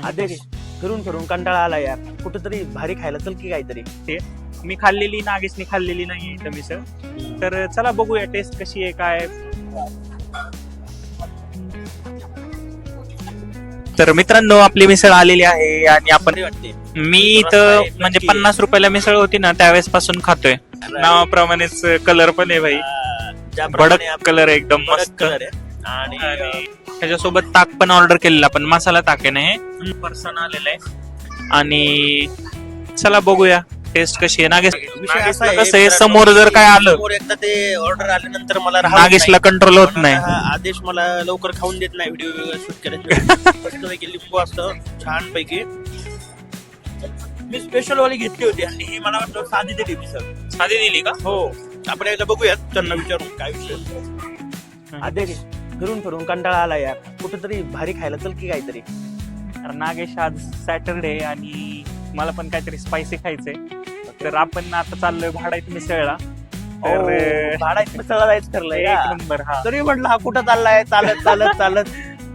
आदेश फिरून फिरून कंटाळा आला यार, कुठेतरी भारी खायला चल की काहीतरी. ते मी खाल्लेली, नागेशने खाल्लेली नाही इथं मिसळ. तर चला बघूया टेस्ट कशी आहे काय. तर मित्रांनो आपली मिसळ आलेली आहे आणि आपण भारी वाटते. मी इथं म्हणजे 50 रुपयाला मिसळ होती ना त्यावेळेस पासून खातोय. नावाप्रमाणेच कलर पण आहे भाई, भडक कलर आहे एकदम मस्त. कलर आहे आणि आणि त्याच्यासोबत ताक पण ऑर्डर केलेला, पण मसाला ताक आहे ना हे पर्सन आलेलं आहे. आणि चला बघूया टेस्ट कशी आहे. विषय असा आहे, कसं आहे, समोर जर काय आलं समोर एकदा ते ऑर्डर आल्यानंतर मला राहत नागेशला नाही. कंट्रोल होत पण नाही. आता हा आदेश मला लवकर खाऊन देत नाही व्हिडिओ शूट केल्याशिवाय. मस्तपैकी लिंबू असतं छान पैकी. मी स्पेशल वाली घेतली होती आणि ही मला वाटतं साधी दिली मिसळ. साधी दिली का? हो, आपण एकदा बघूयात त्यांना विचारून काय विषय. आदेश फिरून फिरून कंटाळा आला यार, कुठेतरी भारी खायला चल की काहीतरी. तर नागेश आज सॅटरडे आणि मला पण काहीतरी स्पायसी खायचंय. तर आपण आता चाललोय भाडाईत मिसळला. तर भाडा मिसळला जायचं ठरलंय एक का? नंबर. हा तरी म्हटलं हा कुठं चाललाय, चालत चालत चालत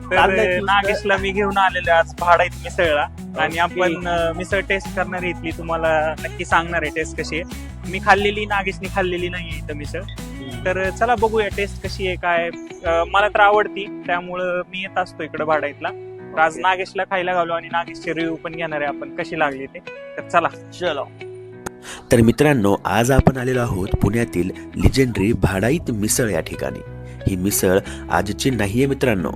तर चाललंय नुसतं. नागेशला मी घेऊन आलेलो आज भाडाईत मिसळला. आणि आपण मिसळ टेस्ट करणार आहे इथली, तुम्हाला नक्की सांगणार आहे टेस्ट कशी आहे. मी खाल्लेली, नागेशने खाल्लेली नाहीये इथं मिसळ. तर चला बघूया टेस्ट कशी आहे काय. मला तर आवडती, त्यामुळं मी येत असतो इकडे भाडाईतला. तर आज नागेशला खायला घालू आणि नागेशचे रिव्ह्यू पण घेणार आहे आपण कशी लागली ते. तर चला. चलो. तर मित्रांनो, आज आपण आलेलो आहोत पुण्यातील लिजेंडरी भाडाईत मिसळ या ठिकाणी. ही मिसळ आजची नाहीये मित्रांनो.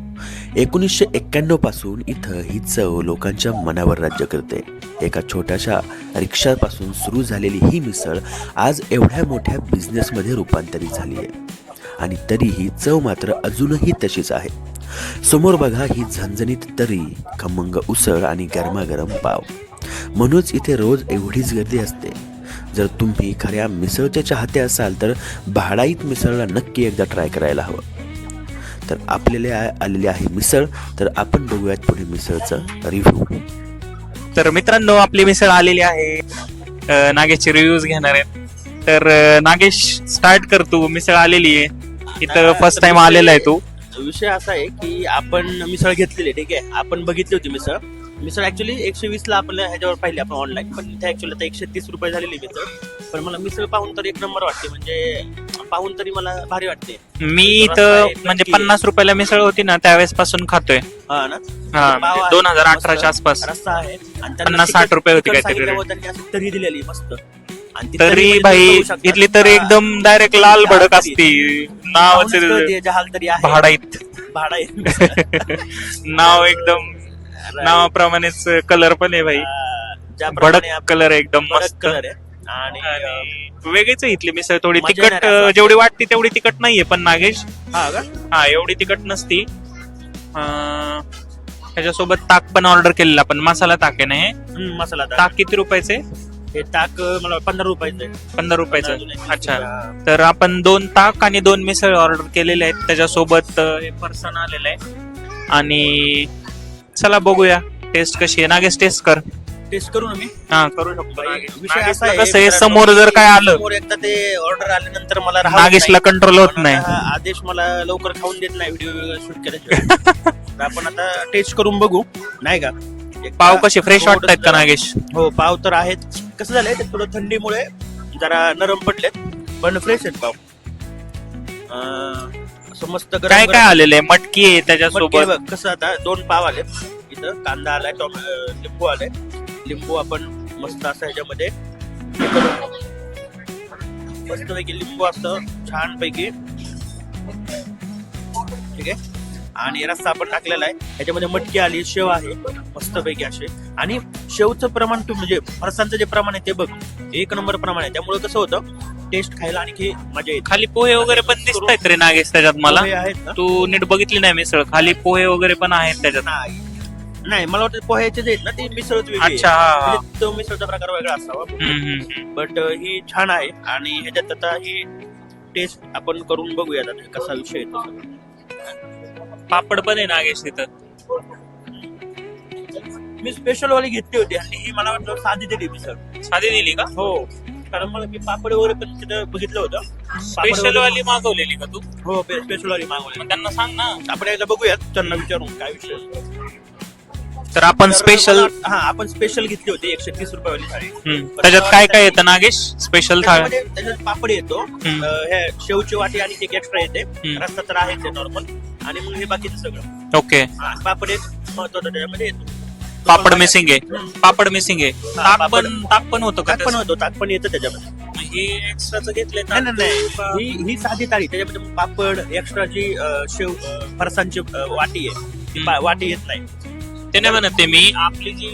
1991 पासून इथं ही चव लोकांच्या मनावर राज्य करते. एका छोट्याशा रिक्षापासून सुरू झालेली ही मिसळ आज एवढ्या मोठ्या बिझनेसमध्ये रूपांतरित झाली आहे. आणि तरीही चव मात्र अजूनही तशीच आहे. समोर बघा ही झणझणीत तरी, खमंग उसळ आणि गरमागरम पाव. म्हणूनच इथे रोज एवढीच गर्दी असते. जर तुम्ही खऱ्या मिसळचे चाहते असाल तर भाडाईत मिसळला नक्की एकदा ट्राय करायला हवं. तर आपल्याला आलेली आहे मिसळ, तर आपण बघूयात पुढे मिसळचं रिव्ह्यू. तर मित्रांनो आपली मिसळ आलेली आहे. नागेशचे रिव्ह्यूज घेणार आहेत. तर नागेश स्टार्ट कर, तू मिसळ आलेली आहे इथं, फर्स्ट टाइम आलेला आहे तू. विषय असा आहे की आपण मिसळ घेतलेली, ठीक आहे, आपण बघितली होती मिसळ. मिसळ ऍक्च्युली 120 ला आपल्या ह्याच्यावर पाहिली आपण ऑनलाईन, पण इथे ऍक्च्युली आता 130 रुपये झालेली मिसळ. पण मला मिसळ पाहून तर एक नंबर वाटते, म्हणजे पाहून तरी मला भारी वाटते. मी इथं म्हणजे 50 रुपयाला मिसळ होती ना त्यावेळेस पासून खातोय. हा ना. हा, पाव आहे, 2018च्या मस्त आसपास. रस्सा आहे आणि त्यांना 50-60 रुपये होती तिखट काहीतरी सांगितल्यावर त्यांनी असं तर्री दिलेली मस्त. आणि ती तरी म्हणजे भाई तुम्ही बघू शकता. इथली तर एकदम डायरेक्ट लाल भडक असती. पाहूनच नावाचे कळते, जहाल तरी आहे. भाडाईत भाडा आहे. नाव एकदम नावाप्रमाणेच कलर पण आहे भाई, भडक कलर आहे एकदम मस्त. कलर आहे आणि आणि वेगळीच आहे इथली मिसळ. थोडी मजा तिखट, येणार आहे. जेवढी वाटते तेवढी तिखट नाहीये पण नागेश. हा का? हा, एवढी तिखट नसती. त्याच्यासोबत ताक पण ऑर्डर केलेला, पण मसाला ताक आहे ना हे. मसाला ताक. ताक किती रुपयाचे? हे ताक मला 15 रुपयाचं आहे. 15 रुपयाचं. अजून एक. अच्छा. तर आपण 2 ताक आणि 2 मिसळ ऑर्डर केलेले आहेत. त्याच्यासोबत हे पर्सन आलेलं आहे. आणि चला बघूया टेस्ट कशी आहे. नागेश टेस्ट कर. टेस्ट करू ना मी. हा, करू शकतो. विषय असा नागेशला आहे, कसं आहे, मित्रांनो, समोर जर काय आलं समोर एकदा ते ऑर्डर आल्यानंतर मला राहत नागेशला नाही. कंट्रोल होत पण नाही. आता हा आदेश मला लवकर खाऊन देत नाही व्हिडिओ शूट केल्याशिवाय. तर आपण आता टेस्ट करून बघू, नाही का? एकदा पाव कसे फ्रेश वाटतायत का थोडंसं- नागेश? हो, पाव तर आहेत. कसं झालंय ते थोडं थंडीमुळे जरा नरम पडलेत, पण फ्रेश आहेत पाव. असं मस्त गरम काय गरम- काय आलेलं आहे? मटकी आहे मटकी त्याच्यासोबत. बघ, कसं आता 2 पाव आले इथं, कांदा आलाय, लिंबू आलाय. लिंबू आपण मस्त असं ह्याच्यामध्ये हे करू. मस्तपैकी लिंबू असतं छान पैकी, ठीक आहे. आणि रस्सा आपण टाकलेला आहे. ह्याच्यामध्ये मटकी आली, शेव आहे मस्तपैकी असे. आणि शेवचं प्रमाण तू म्हणजे फरसांचं जे प्रमाण आहे ते बघ, एक नंबर प्रमाण आहे. त्यामुळे कसं होतं, टेस्ट खायला आणखी मजा येते. खाली पोहे वगैरे पण दिसतायत रे नागेश त्याच्यात मला. पोहे आहेत ना? तू नीट बघितली नाही मिसळ, खाली पोहे वगैरे पण आहेत त्याच्यात. नाही, मला वाटतं पोह्याचे जे आहेत ना ते मिसळच वेगळी आहे. अच्छा, हा, हा. म्हणजे तो मिसळचा प्रकार वेगळा असावा. हम्म. बट ही छान आहे. आणि ह्याच्यात आता ही टेस्ट आपण करून बघूयात आता कसा विषय येतो. पापड पण आहे नागेश तिथं. मी स्पेशल वाली घेतली होती आणि ही मला वाटलं साधी दिली मिसळ. साधी दिली का? हो, कारण मला मी पापड वगैरे पण तिथं बघितलं होतं. स्पेशल वाली मागवलेली का तू? हो, स्पेशल वाली मागवली. मग त्यांना सांग ना. आपण एकदा बघूयात त्यांना विचारून काय विषय असतो. तर आपण स्पेशल हा आपण स्पेशल घेतली होती 130 रुपयावाली थाळी. त्याच्यात काय काय येतं नागेश स्पेशल थाळ? त्याच्यात पापड येतो, हे शेवची वाटी आणि एक एक्स्ट्रा येते, रस्ता तर आहेच नॉर्मल, आणि मग हे बाकीचं सगळं. ओके. पापड एक महत्वाचं त्याच्यामध्ये येतो. पापड मिसिंग आहे, पापड मिसिंग आहे. ताक पण होतं का? ताक पण येतं त्याच्यामध्ये. हे एक्स्ट्राचं घेतलंय? नाही, ही साधी थाळी, त्याच्यामध्ये पापड एक्स्ट्रा जी शेव फरसांची वाटी आहे ती वाटी येत नाही. ते नाही म्हणत मी, आपली जी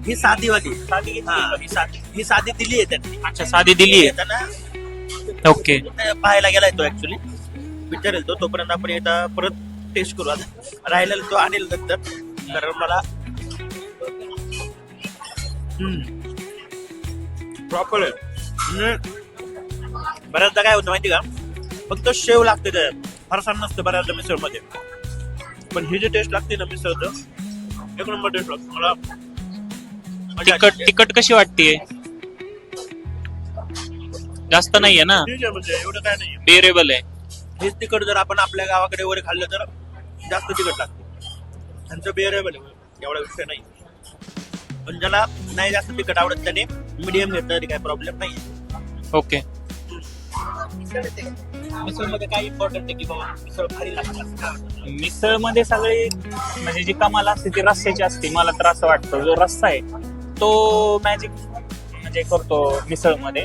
ही साधी वाटी साधी ही साधी दिली आहे त्यांनी. अच्छा, साधी दिली आहे. त्यांना ओके. पाहायला गेलाय तो, ऍक्च्युली विचारेल तो, तोपर्यंत आपण एकदा परत टेस्ट करू. आता राहिलेला तो आणेल नंतर, कारण मला प्रॉपर बऱ्याचदा काय होतं माहिती का, फक्त शेव लागते त्याच्यात, फरसाण नसतं बऱ्याचदा मिसळ मध्ये. पण ही जी टेस्ट लागते ना मिसळचं, एक नंबर टेस्ट लागते मला. तिखट कशी वाटतेय? जास्त नाहीये ना? ठीक आहे, म्हणजे एवढं काय नाही, बेरेबल आहे. हेच तिखट जर आपण आपल्या गावाकडे वगैरे खाल्लं तर जास्त तिखट लागते. त्यांचं बेअरेबल आहे, एवढा विषय नाही. पण ज्याला नाही जास्त तिखट आवडत त्याने मीडियम घेतलं तरी काही प्रॉब्लेम नाही. ओके. मिसळ मध्ये काय इम्पॉर्टंट आहे की बाबा मिसळ भारी लागते. मिसळ मध्ये सगळी म्हणजे जी कमाल असते ती रस्स्याची असते. मला तर असं वाटतं जो रस्सा आहे तो मॅजिक म्हणजे करतो मिसळ मध्ये.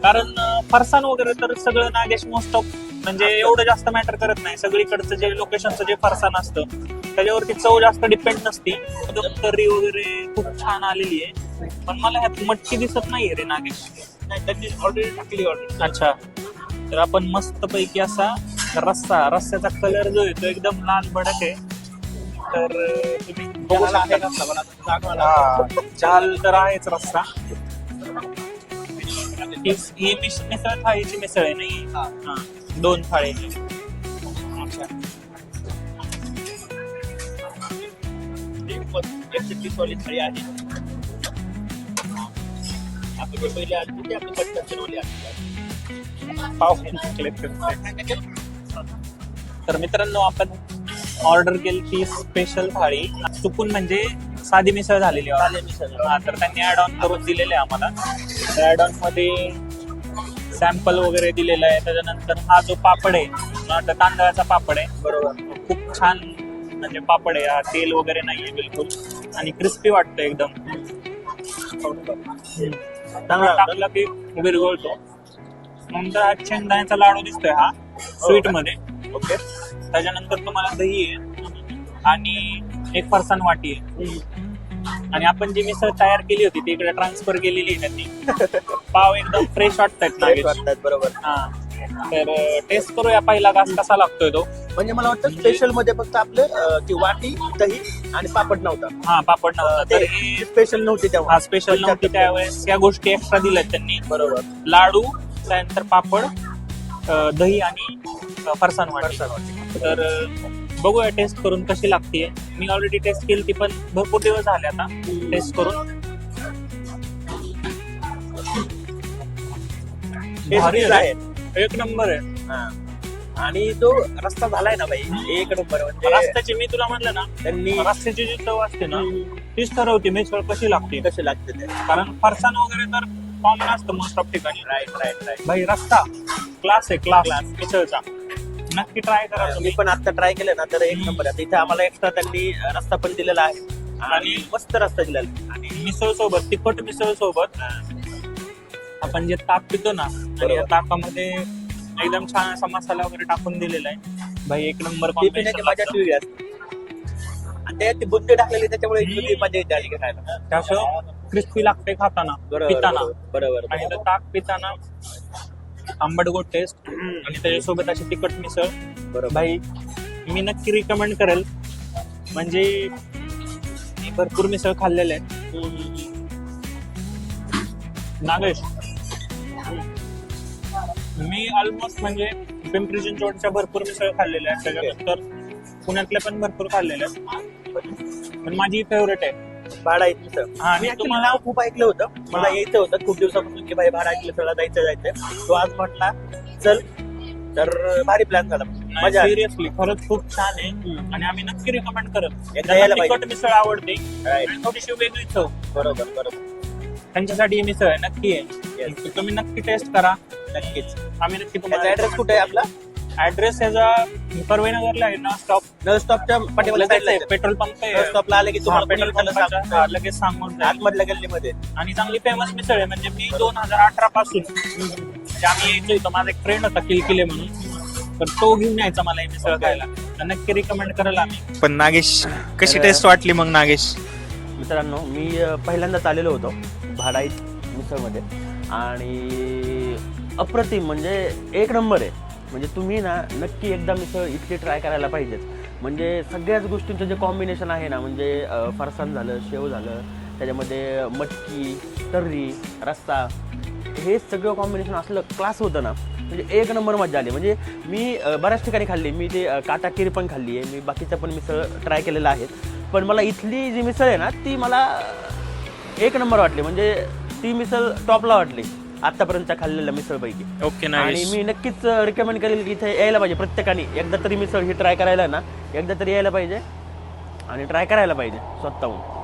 कारण फरसाण वगैरे तर सगळं नागेश मोस्ट ऑफ म्हणजे एवढं जास्त मॅटर करत नाही. सगळीकडचं जे लोकेशनचं जे फरसाण असतं त्याच्यावरती चव जास्त डिपेंड नसती. तर्री वगैरे खूप छान आलेली आहे, पण मला ह्यात मटकी दिसत नाहीये रे नागेश. नाही, त्यांनी ऑलरेडी टाकली ऑलरेडी. अच्छा, तर आपण मस्त पैकी असा रस्स्याचा कलर जो आहे तो एकदम लाल भडक आहे. तर तुम्ही बघू शकता, झाल तर आहेच रस्सा. ही मिसळ थाळीची मिसळ आहे नाही, 2 थाळी. अच्छा, 130 वाली थाळी आहे. आपण पहिले आली ती आपली 75 वाली आहे. पाव. तर मित्रांनो, आपण ऑर्डर केली ती स्पेशल थाळी. चुकून म्हणजे साधी मिसळ झालेली आहे. तर त्यांनी ऍड ऑन करून दिलेले आहे आम्हाला. ऍड ऑन मध्ये सॅम्पल वगैरे दिलेलं आहे. त्याच्यानंतर हा जो पापड आहे तांदळाचा पापड आहे. बरोबर, खूप छान म्हणजे पापड आहे. हा तेल वगैरे नाहीये बिलकुल, आणि क्रिस्पी वाटतं एकदम. चांगला टाकला की विरघळतो. नंतर हा शेंगदाण्याचा लाडू दिसतोय हा स्वीट मध्ये. ओके. त्याच्यानंतर तुम्हाला दही आहे आणि एक फरसाण वाटी आहे. आणि आपण जी मिसळ तयार केली होती ती इकडे ट्रान्सफर केलेली आहे त्यांनी. पाव एकदम फ्रेश वाटतात. बरोबर. हा, तर टेस्ट करूया पहिला घास कसा लागतोय तो. म्हणजे मला वाटतं स्पेशल मध्ये फक्त आपलं ती वाटी, दही आणि पापड नव्हता. हा, पापड नव्हता. तर ते स्पेशल नव्हती तेव्हा. हा, स्पेशल नव्हती त्यावेळेस. या गोष्टी एक्स्ट्रा दिल्यात त्यांनी. बरोबर. लाडू, त्यानंतर पापड, दही आणि फरसाण वाटी. तर बघूया टेस्ट करून कशी लागते. मी ऑलरेडी टेस्ट केली ती, पण भरपूर दिवस झाले आता टेस्ट करून. भारी आहे, एक नंबर आहे. आणि तो रस्ता झालाय ना भाई, एक नंबर. म्हणजे रस्त्याची मी तुला म्हणलं ना, त्यांनी रस्त्याची जी चव असते ना तीच ठरवते मिसळ कशी लागते. कसे लागते ते. कारण फरसाण वगैरे तर कॉमन असतं मोस्ट ऑफ ठिकाणी. राईट. भाई रस्ता क्लास आहे, क्लास मिसळचा. नक्की ट्राय करा मी तुम्ही. पण आता ट्राय केलं ना तर एक नंबर आहे. इथे आम्हाला एक्स्ट्रा त्यांनी रस्ता पण दिलेला आहे, आणि मस्त रस्ता दिलेला आहे. आणि मिसळ सोबत, तिखट मिसळ सोबत आपण जे ताक पितो ना, आणि या ताकामध्ये एकदम छान असा मसाला वगैरे टाकून दिलेला आहे. भाई एक नंबर पिण्याची मजा वेगळी असते. आणि त्यात ती बुंदी टाकलेली त्याच्यामुळे इतकी मजा येते आली खायला. त्याचं क्रिस्पी लागते खाताना, पिताना. बरोबर. आणि तो ताक पिताना आंबट गोड टेस्ट, आणि त्याच्यासोबत अशी तिखट मिसळ. बरोबर भाई मी नक्की रिकमेंड करेल. म्हणजे मी भरपूर मिसळ खाल्लेले आहे नागेश. मी ऑलमोस्ट म्हणजे पिंपरी चिंचवडच्या भरपूर मिसळ खाल्लेल्या आहेत. त्याच्यानंतर पुण्यातल्या पण भरपूर खाल्लेल्या आहेत, पण माझी फेवरेट आहे भाडाईत मिसळ. हा, मी तुम्हाला नाव खूप ऐकलं होतं, मला यायचं होतं खूप दिवसापासून की भाई भाडाईत मिसळला जायचं. तो आज म्हटला चल, तर भारी प्लॅन झाला. मजा आली. सिरियसली खरंच खूप छान आहे आणि आम्ही नक्की रिकमेंड करत एकदा यायला पाहिजे. तिखट मिसळ आवडते Right. आणि थोडीशी वेगळी चव बरोबर त्यांच्यासाठी ही मिसळ आहे नक्की आहे Yes. तुम्ही नक्की टेस्ट करा नक्कीच. आम्ही नक्की त्याचा ऍड्रेस कुठे आहे आपला? ऍड्रेस याचा परवेनगरला आहे ना स्टॉप नळ स्टॉपच्या पाठीमागे साईडला आहे. पेट्रोल पंप नळ स्टॉपला आले की तुम्हाला पेट्रोल कोणी त्याला पंपाच्या सांगतं. लगेच सांगून जाईल. आतमधल्या गल्लीमध्ये. आणि चांगली फेमस मिसळ आहे म्हणजे मी 2018 पासून म्हणजे आम्ही यायचो इथं माझा एक फ्रेंड होता किलकिले म्हणून तर तो घेऊन यायचा मला ही मिसळ खायला तर नक्की रिकमेंड कराल आम्ही. पण नागेश कशी टेस्ट वाटली मग नागेश? मित्रांनो मी पहिल्यांदाच आलेलो होतो भाडाईत मिसळमध्ये आणि अप्रतिम म्हणजे एक नंबर आहे. म्हणजे तुम्ही ना नक्की एकदा मिसळ इथली ट्राय करायला पाहिजेच. म्हणजे सगळ्याच गोष्टींचं जे कॉम्बिनेशन आहे ना म्हणजे फरसाण झालं, शेव झालं, त्याच्यामध्ये मटकी, तर्री, रस्सा हे सगळं कॉम्बिनेशन असलं क्लास होतं ना म्हणजे एक नंबर मजा आली. म्हणजे मी बऱ्याच ठिकाणी खाल्ली. मी ते काटाकिरी पण खाल्ली आहे. मी बाकीच्या पण मिसळ ट्राय केलेल्या आहेत. पण मला इथली जी मिसळ आहे ना ती मला एक नंबर वाटली. म्हणजे ती मिसळ टॉपला वाटली आतापर्यंत खाल्लेल्या मिसळपैकी. ओके आणि नागेश मी नक्कीच रिकमेंड करेल की इथे यायला पाहिजे प्रत्येकाने. एकदा तरी मिसळ ही ट्राय करायला ना एकदा तरी यायला पाहिजे आणि ट्राय करायला पाहिजे स्वतःहून.